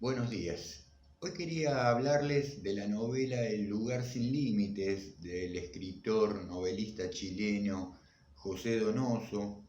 Buenos días. Hoy quería hablarles de la novela El lugar sin límites del escritor novelista chileno José Donoso,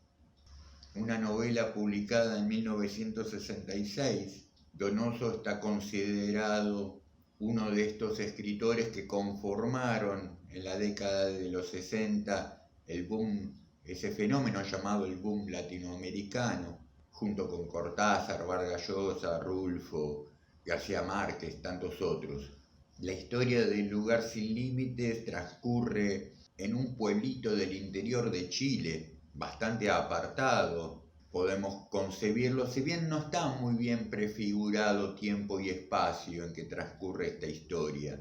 una novela publicada en 1966. Donoso está considerado uno de estos escritores que conformaron en la década de los 60 el boom, ese fenómeno llamado el boom latinoamericano, junto con Cortázar, Vargas Llosa, Rulfo, García Márquez, tantos otros. La historia del lugar sin límites transcurre en un pueblito del interior de Chile, bastante apartado, podemos concebirlo, si bien no está muy bien prefigurado tiempo y espacio en que transcurre esta historia.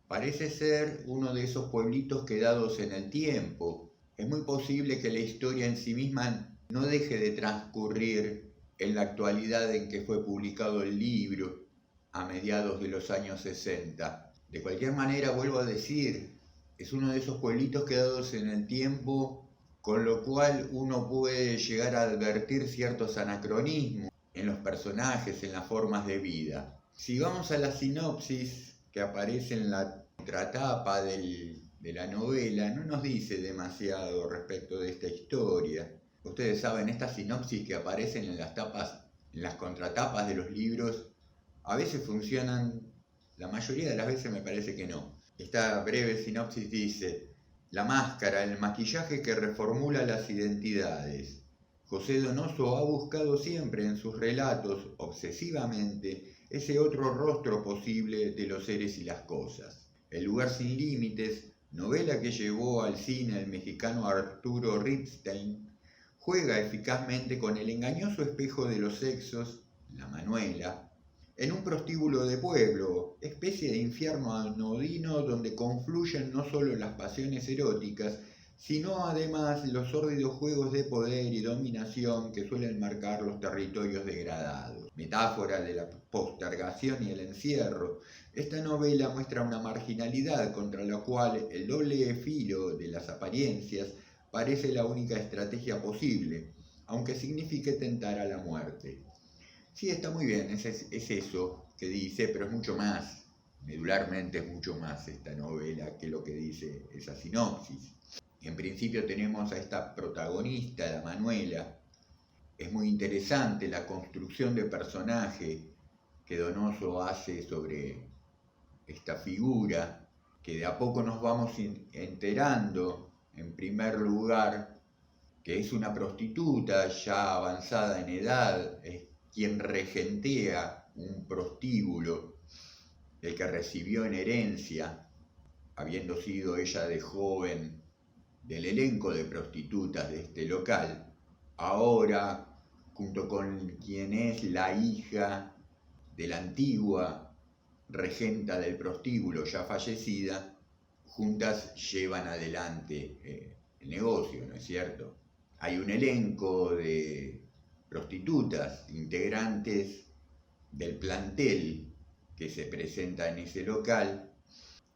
Parece ser uno de esos pueblitos quedados en el tiempo. Es muy posible que la historia en sí misma no deje de transcurrir en la actualidad en que fue publicado el libro, a mediados de los años 60. De cualquier manera, vuelvo a decir, es uno de esos pueblitos quedados en el tiempo, con lo cual uno puede llegar a advertir ciertos anacronismos en los personajes, en las formas de vida. Si vamos a la sinopsis que aparece en la contratapa de la novela, no nos dice demasiado respecto de esta historia. Ustedes saben, estas sinopsis que aparecen en las tapas, en las contratapas de los libros, a veces funcionan, la mayoría de las veces me parece que no. Esta breve sinopsis dice: la máscara, el maquillaje que reformula las identidades. José Donoso ha buscado siempre en sus relatos, obsesivamente, ese otro rostro posible de los seres y las cosas. El lugar sin límites, novela que llevó al cine el mexicano Arturo Ripstein, juega eficazmente con el engañoso espejo de los sexos, la Manuela, en un prostíbulo de pueblo, especie de infierno anodino donde confluyen no solo las pasiones eróticas, sino además los sórdidos juegos de poder y dominación que suelen marcar los territorios degradados. Metáfora de la postergación y el encierro, esta novela muestra una marginalidad contra la cual el doble filo de las apariencias parece la única estrategia posible, aunque signifique tentar a la muerte. Sí, está muy bien, es eso que dice, pero es mucho más, medularmente es mucho más esta novela que lo que dice esa sinopsis. En principio tenemos a esta protagonista, la Manuela. Es muy interesante la construcción de personaje que Donoso hace sobre esta figura, que de a poco nos vamos enterando, en primer lugar, que es una prostituta ya avanzada en edad, es quien regentea un prostíbulo del que recibió en herencia, habiendo sido ella de joven del elenco de prostitutas de este local. Ahora, junto con quien es la hija de la antigua regenta del prostíbulo ya fallecida, juntas llevan adelante el negocio, ¿no es cierto? Hay un elenco de prostitutas, integrantes del plantel que se presenta en ese local.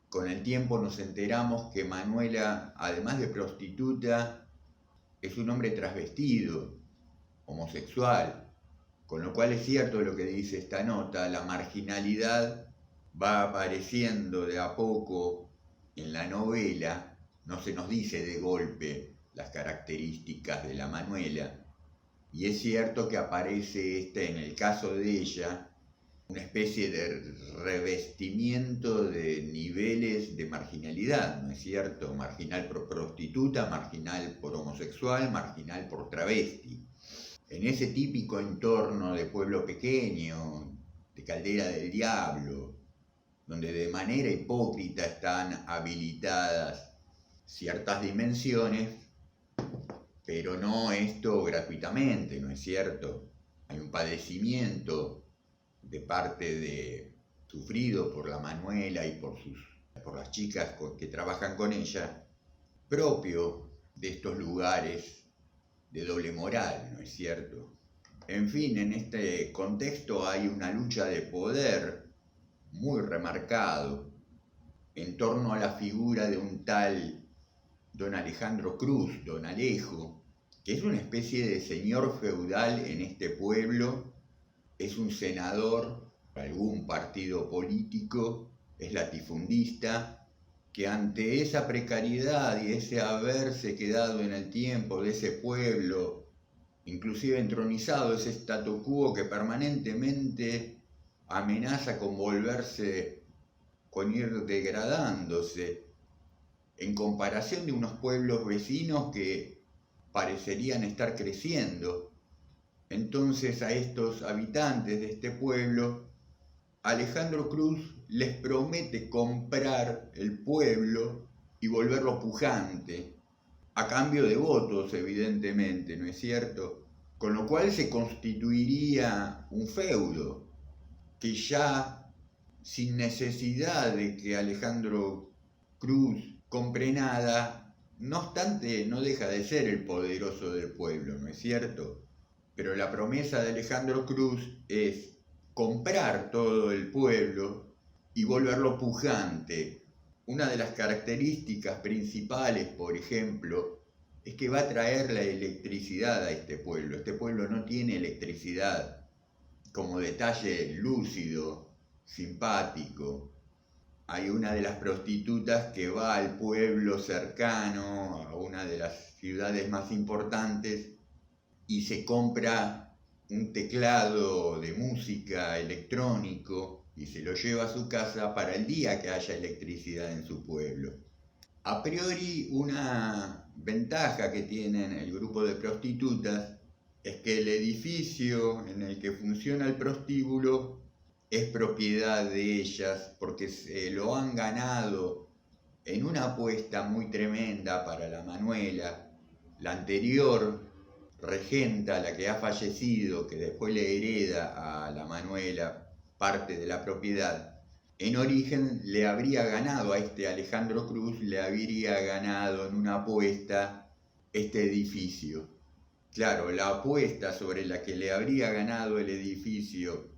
Con el tiempo nos enteramos que Manuela, además de prostituta, es un hombre transvestido, homosexual, con lo cual es cierto lo que dice esta nota, la marginalidad va apareciendo de a poco en la novela, no se nos dice de golpe las características de la Manuela, y es cierto que aparece en el caso de ella, una especie de revestimiento de niveles de marginalidad, ¿no es cierto? Marginal por prostituta, marginal por homosexual, marginal por travesti. En ese típico entorno de pueblo pequeño, de Caldera del Diablo, donde de manera hipócrita están habilitadas ciertas dimensiones, pero no esto gratuitamente, ¿no es cierto? Hay un padecimiento de parte de sufrido por la Manuela y por las chicas que trabajan con ella, propio de estos lugares de doble moral, ¿no es cierto? En fin, en este contexto hay una lucha de poder muy remarcado en torno a la figura de un tal don Alejandro Cruz, don Alejo, que es una especie de señor feudal en este pueblo, es un senador algún partido político es latifundista, que ante esa precariedad y ese haberse quedado en el tiempo de ese pueblo, inclusive entronizado, ese statu quo que permanentemente amenaza con volverse, con ir degradándose, en comparación de unos pueblos vecinos que parecerían estar creciendo. Entonces a estos habitantes de este pueblo, Alejandro Cruz les promete comprar el pueblo y volverlo pujante, a cambio de votos, evidentemente, ¿no es cierto? Con lo cual se constituiría un feudo que ya, sin necesidad de que Alejandro Cruz compre nada, no obstante, no deja de ser el poderoso del pueblo, ¿no es cierto? Pero la promesa de Alejandro Cruz es comprar todo el pueblo y volverlo pujante. Una de las características principales, por ejemplo, es que va a traer la electricidad a este pueblo. Este pueblo no tiene electricidad. Como detalle lúcido, simpático, hay una de las prostitutas que va al pueblo cercano, a una de las ciudades más importantes, y se compra un teclado de música electrónico y se lo lleva a su casa para el día que haya electricidad en su pueblo. A priori, una ventaja que tienen el grupo de prostitutas es que el edificio en el que funciona el prostíbulo es propiedad de ellas porque se lo han ganado en una apuesta muy tremenda para la Manuela, la anterior regenta, la que ha fallecido, que después le hereda a la Manuela parte de la propiedad. En origen le habría ganado a este Alejandro Cruz, le habría ganado en una apuesta este edificio. Claro, la apuesta sobre la que le habría ganado el edificio,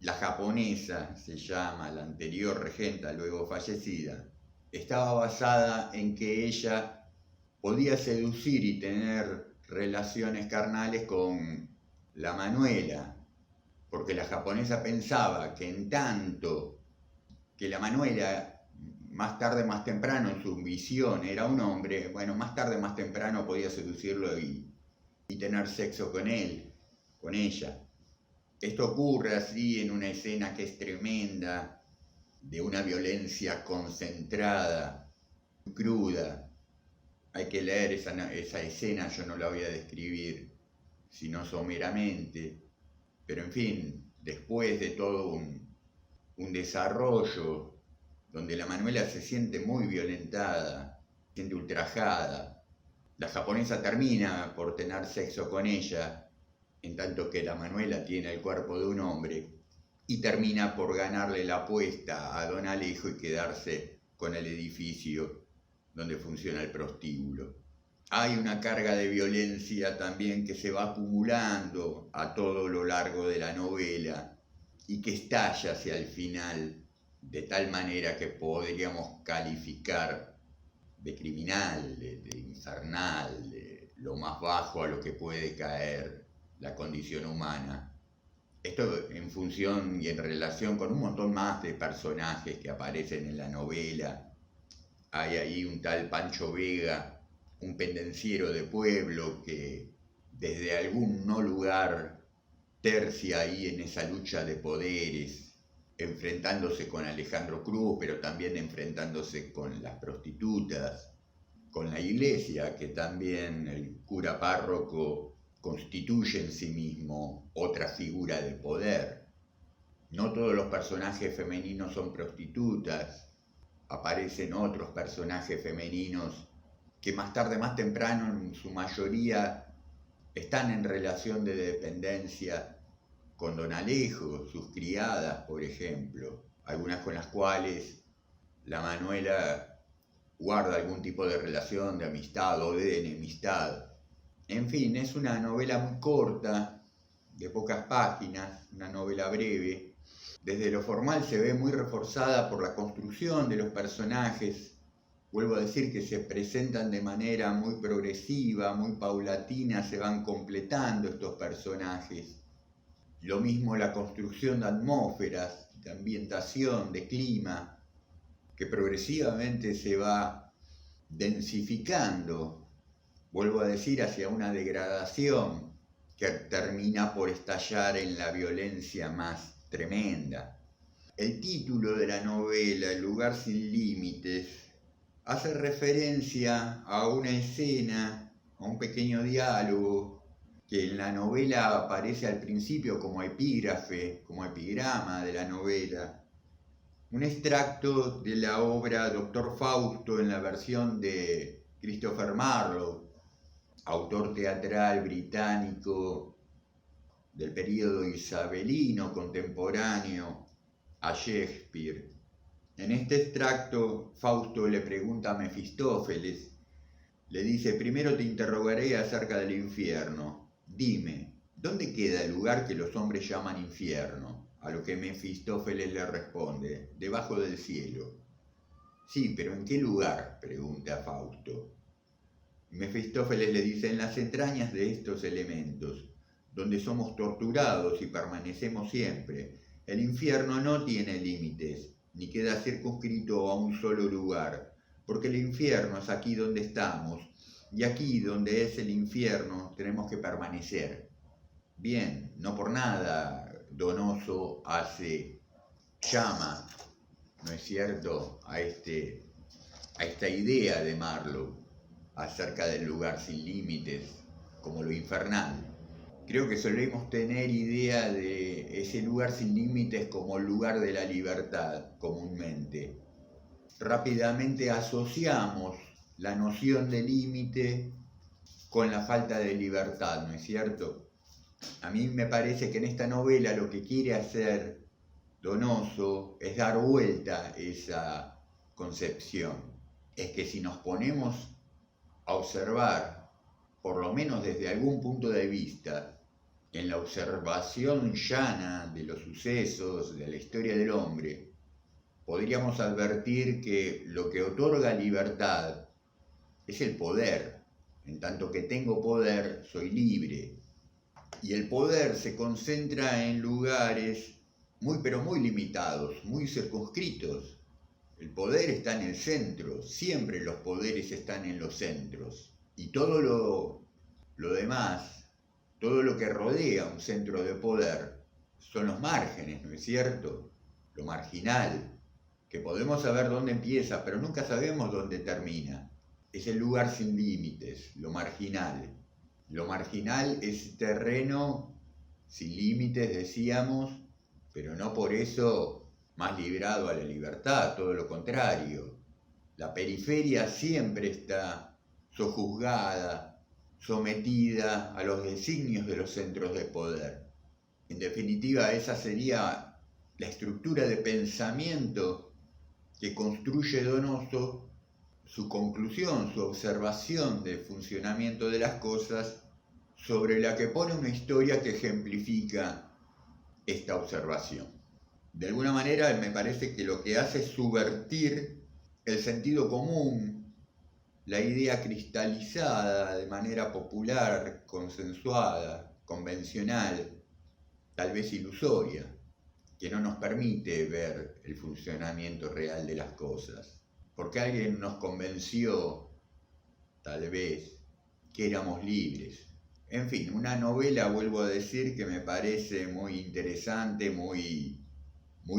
la japonesa se llama, la anterior regenta, luego fallecida, estaba basada en que ella podía seducir y tener relaciones carnales con la Manuela, porque la japonesa pensaba que en tanto que la Manuela más tarde más temprano en su visión era un hombre, bueno, más tarde más temprano podía seducirlo y tener sexo con él, con ella. Esto ocurre así en una escena que es tremenda, de una violencia concentrada, cruda. Hay que leer esa escena, yo no la voy a describir, sino someramente. Pero en fin, después de todo un desarrollo donde la Manuela se siente muy violentada, se siente ultrajada, la japonesa termina por tener sexo con ella, en tanto que la Manuela tiene el cuerpo de un hombre, y termina por ganarle la apuesta a don Alejo y quedarse con el edificio donde funciona el prostíbulo. Hay una carga de violencia también que se va acumulando a todo lo largo de la novela y que estalla hacia el final de tal manera que podríamos calificar de criminal, de infernal, de lo más bajo a lo que puede caer la condición humana. Esto en función y en relación con un montón más de personajes que aparecen en la novela. Hay ahí un tal Pancho Vega, un pendenciero de pueblo que desde algún no lugar tercia ahí en esa lucha de poderes, enfrentándose con Alejandro Cruz, pero también enfrentándose con las prostitutas, con la iglesia, que también el cura párroco constituye en sí mismo otra figura de poder. No todos los personajes femeninos son prostitutas, aparecen otros personajes femeninos que más tarde, más temprano, en su mayoría, están en relación de dependencia con don Alejo, sus criadas, por ejemplo, algunas con las cuales la Manuela guarda algún tipo de relación de amistad o de enemistad. En fin, es una novela muy corta, de pocas páginas, una novela breve. Desde lo formal se ve muy reforzada por la construcción de los personajes. Vuelvo a decir que se presentan de manera muy progresiva, muy paulatina, se van completando estos personajes. Lo mismo la construcción de atmósferas, de ambientación, de clima, que progresivamente se va densificando, vuelvo a decir, hacia una degradación que termina por estallar en la violencia más tremenda. El título de la novela, El lugar sin límites, hace referencia a una escena, a un pequeño diálogo que en la novela aparece al principio como epígrafe, como epigrama de la novela. Un extracto de la obra Doctor Fausto en la versión de Christopher Marlowe, autor teatral británico del período isabelino contemporáneo a Shakespeare. En este extracto, Fausto le pregunta a Mefistófeles, le dice: primero te interrogaré acerca del infierno. Dime, ¿dónde queda el lugar que los hombres llaman infierno? A lo que Mefistófeles le responde: debajo del cielo. Sí, pero ¿en qué lugar?, pregunta Fausto. Mefistófeles le dice: en las entrañas de estos elementos, donde somos torturados y permanecemos siempre. El infierno no tiene límites, ni queda circunscrito a un solo lugar, porque el infierno es aquí donde estamos, y aquí donde es el infierno tenemos que permanecer. Bien, no por nada Donoso llama, ¿no es cierto?, a esta idea de Marlowe acerca del lugar sin límites, como lo infernal. Creo que solemos tener idea de ese lugar sin límites como el lugar de la libertad, comúnmente. Rápidamente asociamos la noción de límite con la falta de libertad, ¿no es cierto? A mí me parece que en esta novela lo que quiere hacer Donoso es dar vuelta a esa concepción. Es que si nos ponemos a observar, por lo menos desde algún punto de vista, en la observación llana de los sucesos, de la historia del hombre, podríamos advertir que lo que otorga libertad es el poder. En tanto que tengo poder, soy libre. Y el poder se concentra en lugares muy pero muy limitados, muy circunscritos. El poder está en el centro, siempre los poderes están en los centros. Y todo lo demás, todo lo que rodea un centro de poder, son los márgenes, ¿no es cierto? Lo marginal, que podemos saber dónde empieza, pero nunca sabemos dónde termina. Es el lugar sin límites, lo marginal. Lo marginal es terreno sin límites, decíamos, pero no por eso más librado a la libertad, todo lo contrario. La periferia siempre está sojuzgada, sometida a los designios de los centros de poder. En definitiva, esa sería la estructura de pensamiento que construye Donoso, su conclusión, su observación del funcionamiento de las cosas, sobre la que pone una historia que ejemplifica esta observación. De alguna manera me parece que lo que hace es subvertir el sentido común, la idea cristalizada de manera popular, consensuada, convencional, tal vez ilusoria, que no nos permite ver el funcionamiento real de las cosas. Porque alguien nos convenció, tal vez, que éramos libres. En fin, una novela, vuelvo a decir, que me parece muy interesante, muy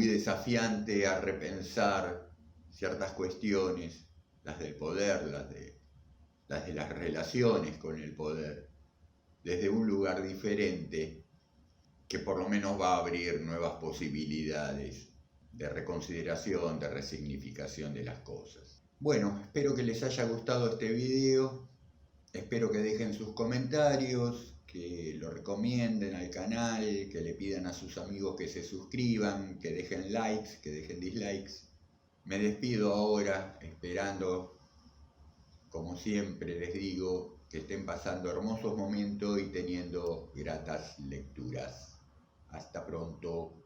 desafiante a repensar ciertas cuestiones, las del poder, las de las relaciones con el poder, desde un lugar diferente que por lo menos va a abrir nuevas posibilidades de reconsideración, de resignificación de las cosas. Bueno, espero que les haya gustado este video, espero que dejen sus comentarios, que lo recomienden al canal, que le pidan a sus amigos que se suscriban, que dejen likes, que dejen dislikes. Me despido ahora esperando, como siempre les digo, que estén pasando hermosos momentos y teniendo gratas lecturas. Hasta pronto.